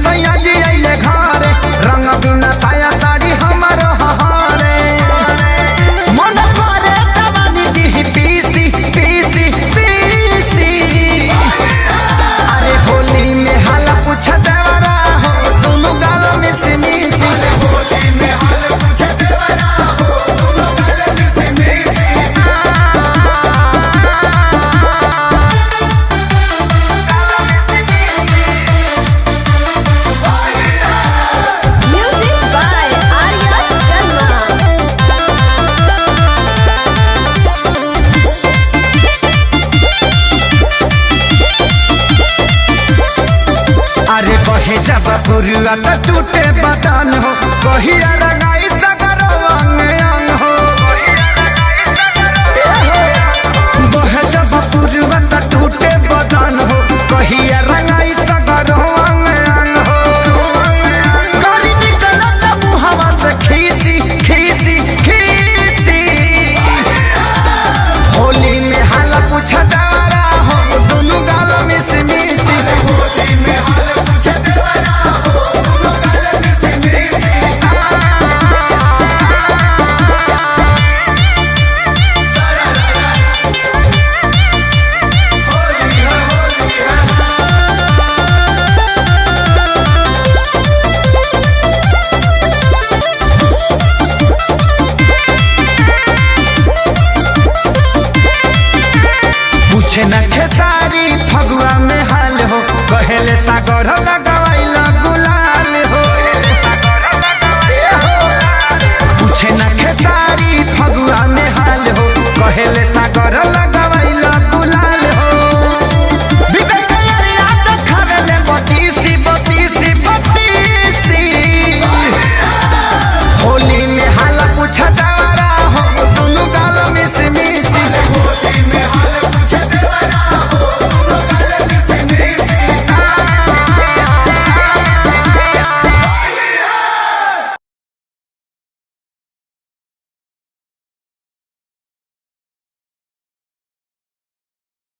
सैया जी अइले घरे रंग बिना साया साड़ी हमर हहारे मन करे जवानी दी पीसी पीसी पीसी अरे होली में हाल पूछ देवरा हो दोनों गाल में से मिसी होली में हाल पूछ देवरा हो दोनों गाल में से मिसी अरे बहे जब पुरुआ तो टूटे बदन हो कहिया रंगाई सगरो अंग अंग हो बहे जब पुरुआ तो टूटे बदन हो कहिया रंग